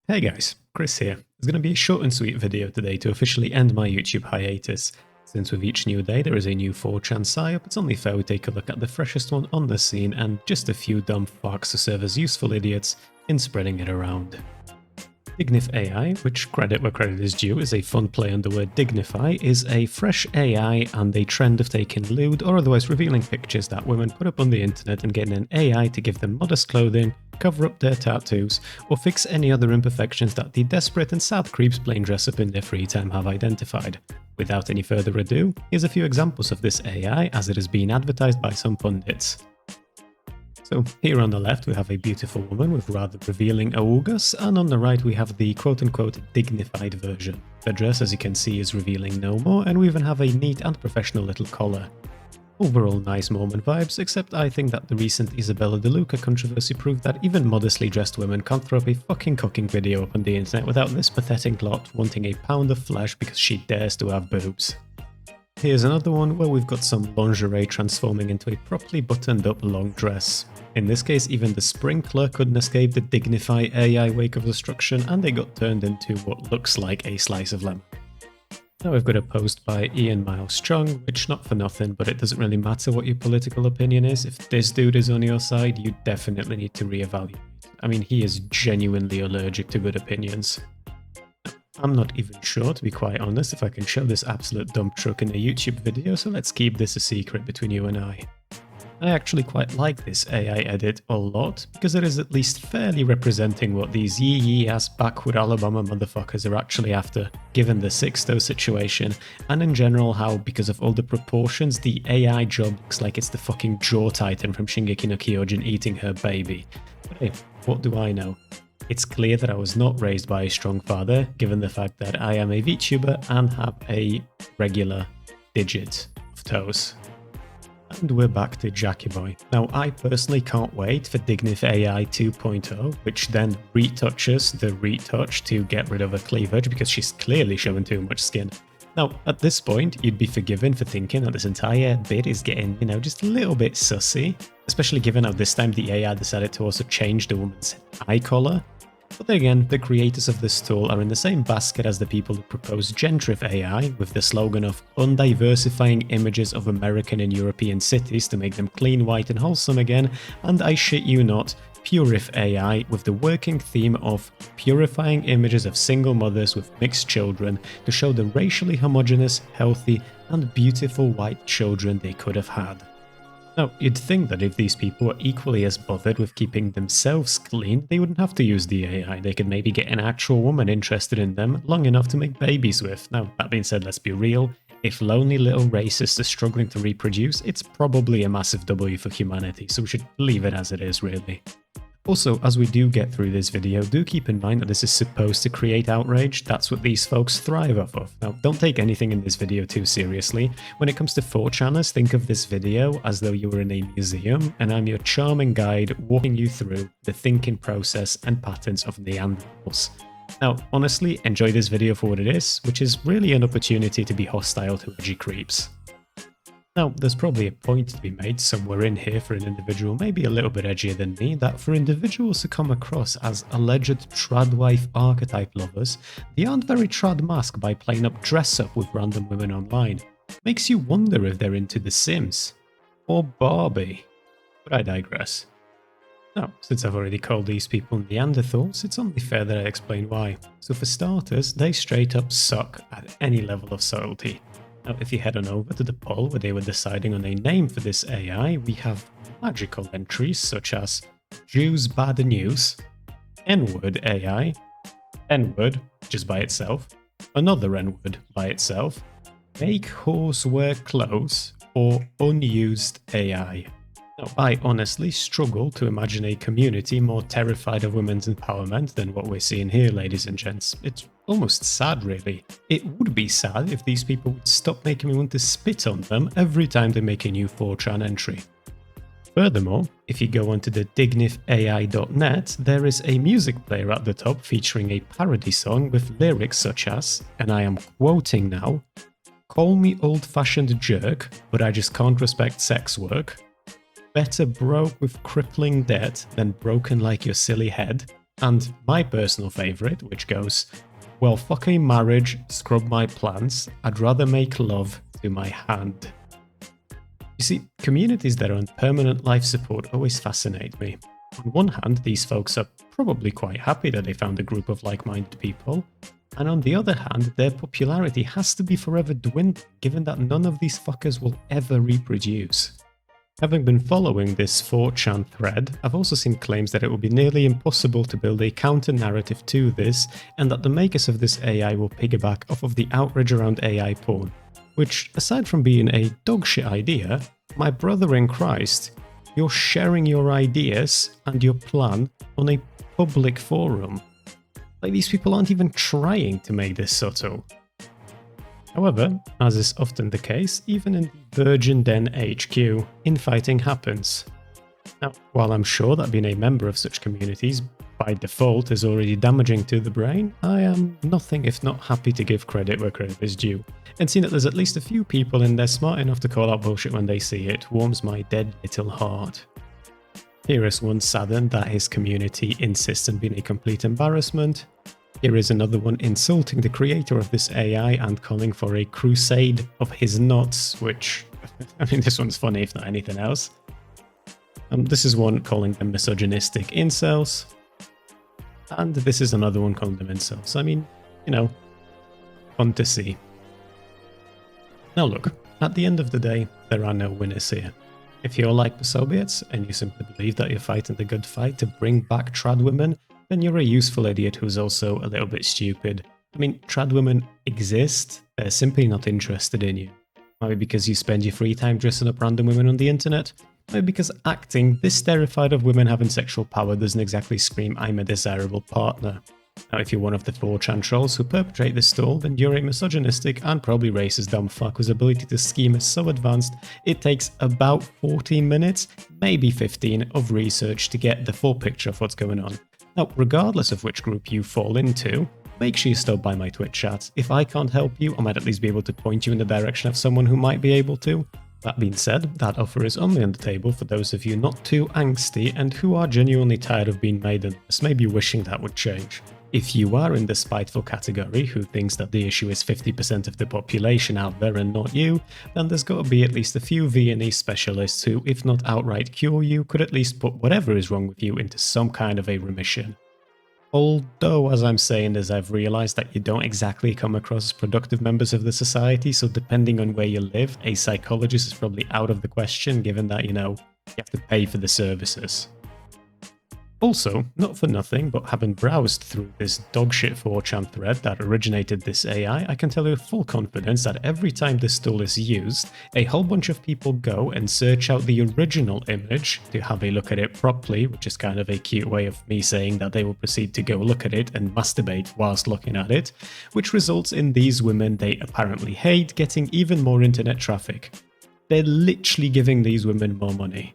Hey guys, Chris here. It's going to be a short and sweet video today to officially end my YouTube hiatus. Since with each new day there is a new 4chan psyop, it's only fair we take a look at the freshest one on the scene and just a few dumb fucks to serve as useful idiots in spreading it around. DignifAI, which credit where credit is due, is a fun play on the word dignify, is a fresh AI and a trend of taking lewd or otherwise revealing pictures that women put up on the internet and getting an AI to give them modest clothing, cover up their tattoos, or fix any other imperfections that the desperate and sad creeps playing dress up in their free time have identified. Without any further ado, here's a few examples of this AI as it has been advertised by some pundits. So here on the left we have a beautiful woman with rather revealing augas, and on the right we have the quote-unquote dignified version. The dress, as you can see, is revealing no more, and we even have a neat and professional little collar. Overall nice moment vibes, except I think that the recent Isabella De Luca controversy proved that even modestly dressed women can't throw up a fucking cooking video up on the internet without this pathetic lot wanting a pound of flesh because she dares to have boobs. Here's another one where we've got some lingerie transforming into a properly buttoned up long dress. In this case, even the sprinkler couldn't escape the Dignify AI wake of destruction, and they got turned into what looks like a slice of lemon. Now we've got a post by Ian Miles Chung, which, not for nothing, but it doesn't really matter what your political opinion is. If this dude is on your side, you definitely need to reevaluate. I mean, he is genuinely allergic to good opinions. I'm not even sure, to be quite honest, if I can show this absolute dump truck in a YouTube video, so let's keep this a secret between you and I. I actually quite like this AI edit a lot, because it is at least fairly representing what these yee-ass backward Alabama motherfuckers are actually after, given the Sixto situation, and in general how, because of all the proportions, the AI job looks like it's the fucking Jaw Titan from Shingeki no Kyojin eating her baby. But hey, what do I know? It's clear that I was not raised by a strong father, given the fact that I am a VTuber and have a regular digit of toes. And we're back to Jackie Boy. Now, I personally can't wait for DignifAI 2.0, which then retouches the retouch to get rid of her cleavage because she's clearly showing too much skin. Now, at this point, you'd be forgiven for thinking that this entire bit is getting, just a little bit sussy, especially given how this time the AI decided to also change the woman's eye color. But then again, the creators of this tool are in the same basket as the people who proposed DignifAI, with the slogan of undiversifying images of American and European cities to make them clean, white and wholesome again, and I shit you not, PurifAI, with the working theme of purifying images of single mothers with mixed children to show the racially homogeneous, healthy and beautiful white children they could have had. Now, you'd think that if these people were equally as bothered with keeping themselves clean, they wouldn't have to use the AI. They could maybe get an actual woman interested in them long enough to make babies with. Now, that being said, let's be real. If lonely little racists are struggling to reproduce, it's probably a massive W for humanity, so we should leave it as it is, really. Also, as we do get through this video, do keep in mind that this is supposed to create outrage. That's what these folks thrive off of. Now, don't take anything in this video too seriously. When it comes to 4chaners, think of this video as though you were in a museum, and I'm your charming guide walking you through the thinking process and patterns of Neanderthals. Now, honestly, enjoy this video for what it is, which is really an opportunity to be hostile to edgy creeps. Now, there's probably a point to be made somewhere in here for an individual maybe a little bit edgier than me, that for individuals to come across as alleged tradwife archetype lovers, they aren't very trad-mask by playing up dress-up with random women online. Makes you wonder if they're into The Sims. Or Barbie. But I digress. Now, since I've already called these people Neanderthals, it's only fair that I explain why. So for starters, they straight up suck at any level of subtlety. Now, if you head on over to the poll where they were deciding on a name for this AI, we have magical entries such as Jews Bad News, N-word AI, N-word just by itself, another N-word by itself, Make Horse Wear Clothes, or Unused AI. Now, I honestly struggle to imagine a community more terrified of women's empowerment than what we're seeing here, ladies and gents. It's almost sad, really. It would be sad if these people would stop making me want to spit on them every time they make a new 4chan entry. Furthermore, if you go onto the DignifAI.net, there is a music player at the top featuring a parody song with lyrics such as, and I am quoting now, "Call me old-fashioned jerk, but I just can't respect sex work. Better broke with crippling debt than broken like your silly head. And my personal favourite, which goes, well, fuck a marriage, scrub my plants, I'd rather make love to my hand. You see, communities that are on permanent life support always fascinate me. On one hand, these folks are probably quite happy that they found a group of like-minded people, and on the other hand, their popularity has to be forever dwindling given that none of these fuckers will ever reproduce. Having been following this 4chan thread, I've also seen claims that it will be nearly impossible to build a counter-narrative to this, and that the makers of this AI will piggyback off of the outrage around AI porn. Which, aside from being a dogshit idea, my brother in Christ, you're sharing your ideas and your plan on a public forum. Like, these people aren't even trying to make this subtle. However, as is often the case, even in the Virgin Den HQ, infighting happens. Now, while I'm sure that being a member of such communities by default is already damaging to the brain, I am nothing if not happy to give credit where credit is due, and seeing that there's at least a few people in there smart enough to call out bullshit when they see it warms my dead little heart. Here is one saddened that his community insists on being a complete embarrassment. Here is another one insulting the creator of this AI and calling for a crusade of his nuts, which, I mean, this one's funny if not anything else. This is one calling them misogynistic incels. And this is another one calling them incels. I mean, you know, fun to see. Now look, at the end of the day, there are no winners here. If you're like the Soviets and you simply believe that you're fighting the good fight to bring back trad women, then you're a useful idiot who's also a little bit stupid. I mean, trad women exist, they're simply not interested in you. Maybe because you spend your free time dressing up random women on the internet. Maybe because acting this terrified of women having sexual power doesn't exactly scream I'm a desirable partner. Now, if you're one of the 4chan trolls who perpetrate this stall, then you're a misogynistic and probably racist dumb fuck whose ability to scheme is so advanced it takes about 14 minutes, maybe 15, of research to get the full picture of what's going on. Now, regardless of which group you fall into, make sure you stop by my Twitch chat. If I can't help you, I might at least be able to point you in the direction of someone who might be able to. That being said, that offer is only on the table for those of you not too angsty and who are genuinely tired of being made anonymous, maybe wishing that would change. If you are in the spiteful category who thinks that the issue is 50% of the population out there and not you, then there's got to be at least a few V&E specialists who, if not outright cure you, could at least put whatever is wrong with you into some kind of a remission. Although, as I'm saying this, I've realized that you don't exactly come across as productive members of the society, so depending on where you live, a psychologist is probably out of the question, given that, you know, you have to pay for the services. Also, not for nothing, but having browsed through this dogshit 4chan thread that originated this AI, I can tell you with full confidence that every time this tool is used, a whole bunch of people go and search out the original image to have a look at it properly, which is kind of a cute way of me saying that they will proceed to go look at it and masturbate whilst looking at it, which results in these women they apparently hate getting even more internet traffic. They're literally giving these women more money.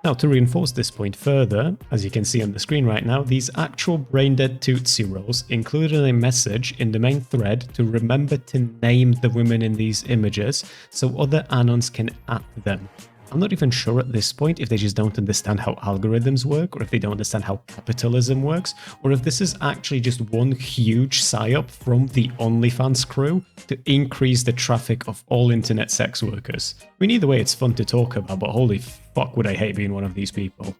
Now, to reinforce this point further, as you can see on the screen right now, these actual brain-dead Tootsie Rolls included a message in the main thread to remember to name the women in these images so other Anons can at them. I'm not even sure at this point if they just don't understand how algorithms work, or if they don't understand how capitalism works, or if this is actually just one huge psyop from the OnlyFans crew to increase the traffic of all internet sex workers. I mean, either way, it's fun to talk about, but holy fuck would I hate being one of these people.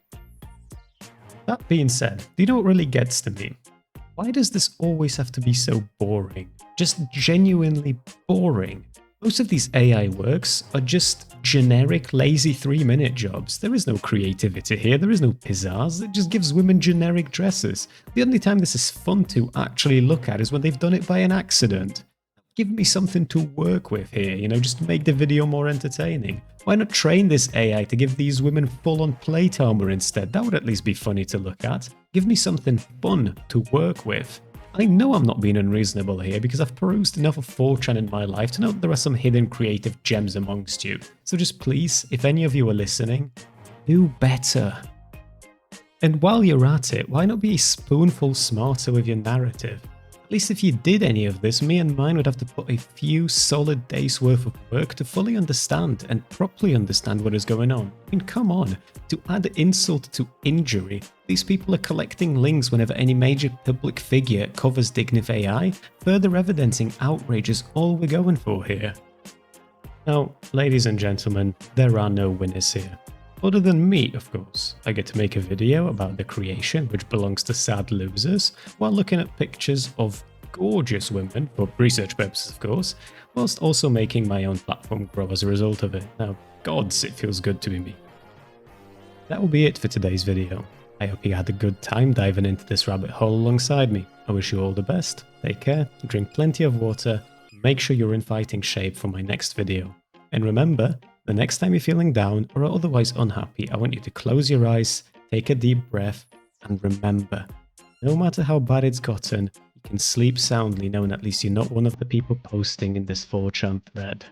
That being said, do you know what really gets to me? Why does this always have to be so boring? Just genuinely boring. Most of these AI works are just generic, lazy 3-minute jobs. There is no creativity here, there is no pizzazz, it just gives women generic dresses. The only time this is fun to actually look at is when they've done it by an accident. Give me something to work with here, you know, just to make the video more entertaining. Why not train this AI to give these women full-on plate armor instead? That would at least be funny to look at. Give me something fun to work with. I know I'm not being unreasonable here because I've perused enough of 4chan in my life to know that there are some hidden creative gems amongst you. So just please, if any of you are listening, do better. And while you're at it, why not be a spoonful smarter with your narrative? At least if you did any of this, me and mine would have to put a few solid days worth of work to fully understand and properly understand what is going on. I mean, come on, to add insult to injury, these people are collecting links whenever any major public figure covers DignifAI, further evidencing outrage is all we're going for here. Now, ladies and gentlemen, there are no winners here. Other than me, of course. I get to make a video about the creation, which belongs to sad losers, while looking at pictures of gorgeous women, for research purposes of course, whilst also making my own platform grow as a result of it. Now, gods, it feels good to be me. That will be it for today's video. I hope you had a good time diving into this rabbit hole alongside me. I wish you all the best, take care, drink plenty of water, and make sure you're in fighting shape for my next video. And remember, the next time you're feeling down or otherwise unhappy, I want you to close your eyes, take a deep breath, and remember, no matter how bad it's gotten, you can sleep soundly knowing at least you're not one of the people posting in this 4chan thread.